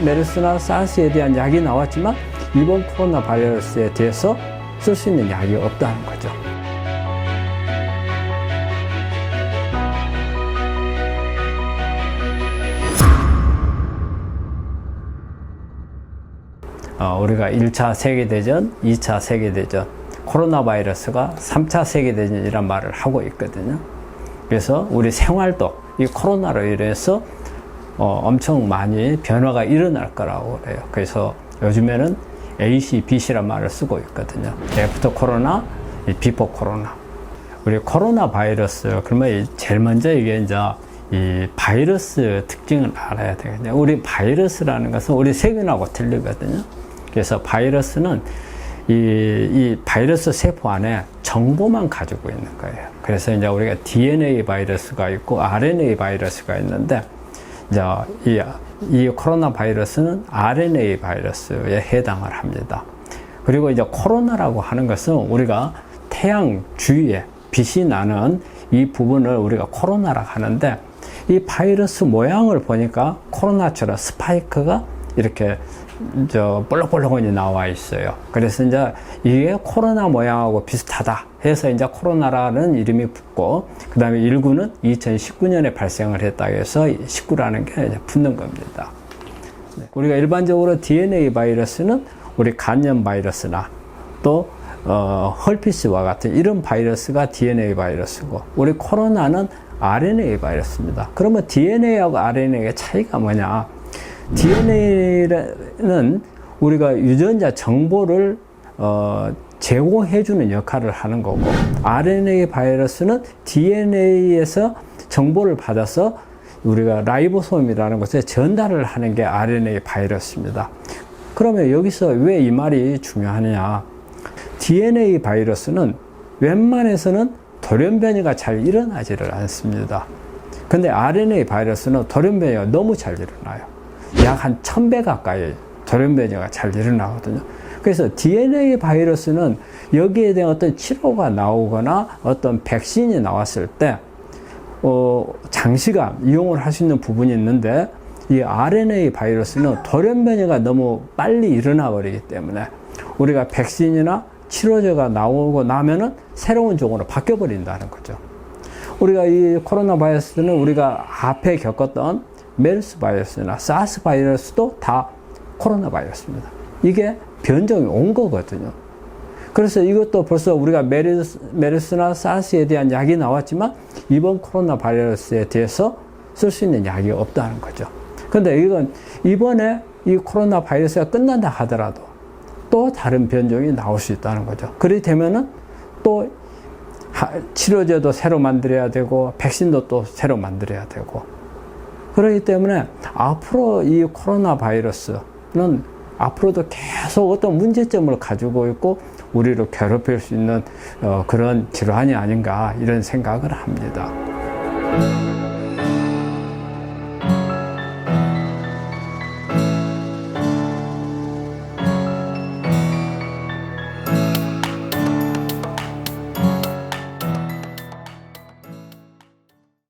메르스나 사스에 대한 약이 나왔지만 이번 코로나 바이러스에 대해서 쓸 수 있는 약이 없다는 거죠. 우리가 1차 세계대전, 2차 세계대전, 코로나 바이러스가 3차 세계대전이란 말을 하고 있거든요. 그래서 우리 생활도 이 코로나로 인해서 엄청 많이 변화가 일어날 거라고 그래요. 그래서 요즘에는 AC, BC란 말을 쓰고 있거든요. 애프터 코로나, 비포 코로나. 우리 코로나 바이러스, 그러면 제일 먼저 이게 이제 이 바이러스 특징을 알아야 되거든요. 우리 바이러스라는 것은 우리 세균하고 틀리거든요. 그래서 바이러스는 이 바이러스 세포 안에 정보만 가지고 있는 거예요. 그래서 이제 우리가 DNA 바이러스가 있고 RNA 바이러스가 있는데, 이제 이 코로나 바이러스는 RNA 바이러스에 해당을 합니다. 그리고 이제 코로나라고 하는 것은 우리가 태양 주위에 빛이 나는 이 부분을 우리가 코로나라고 하는데, 이 바이러스 모양을 보니까 코로나처럼 스파이크가 이렇게 볼록볼록하게 나와 있어요. 그래서 이제 이게 코로나 모양하고 비슷하다 해서 이제 코로나라는 이름이 붙고, 그 다음에 19는 2019년에 발생을 했다 해서 19라는 게 이제 붙는 겁니다. 우리가 일반적으로 DNA 바이러스는 우리 간염 바이러스나 또 헐피스와 같은 이런 바이러스가 DNA 바이러스고, 우리 코로나는 RNA 바이러스입니다. 그러면 DNA하고 RNA의 차이가 뭐냐? DNA는 우리가 유전자 정보를 제공해주는 역할을 하는 거고, RNA 바이러스는 DNA에서 정보를 받아서 우리가 라이보솜이라는 곳에 전달을 하는 게 RNA 바이러스입니다. 그러면 여기서 왜 이 말이 중요하냐? DNA 바이러스는 웬만해서는 돌연변이가 잘 일어나지를 않습니다. 근데 RNA 바이러스는 돌연변이가 너무 잘 일어나요. 약 한 1000배 가까이 돌연변이가 잘 일어나거든요. 그래서 DNA 바이러스는 여기에 대한 어떤 치료가 나오거나 어떤 백신이 나왔을 때 장시간 이용을 할 수 있는 부분이 있는데, 이 RNA 바이러스는 돌연변이가 너무 빨리 일어나 버리기 때문에 우리가 백신이나 치료제가 나오고 나면은 새로운 종으로 바뀌어 버린다는 거죠. 우리가 이 코로나 바이러스는 우리가 앞에 겪었던 메르스 바이러스나 사스 바이러스도 다 코로나 바이러스입니다. 이게 변종이 온 거거든요. 그래서 이것도 벌써 우리가 메르스나 사스에 대한 약이 나왔지만 이번 코로나 바이러스에 대해서 쓸 수 있는 약이 없다는 거죠. 근데 이건 이번에 이 코로나 바이러스가 끝난다 하더라도 또 다른 변종이 나올 수 있다는 거죠. 그렇게 되면은 또 치료제도 새로 만들어야 되고 백신도 또 새로 만들어야 되고, 그렇기 때문에 앞으로 이 코로나 바이러스는 앞으로도 계속 어떤 문제점을 가지고 있고 우리를 괴롭힐 수 있는 그런 질환이 아닌가 이런 생각을 합니다.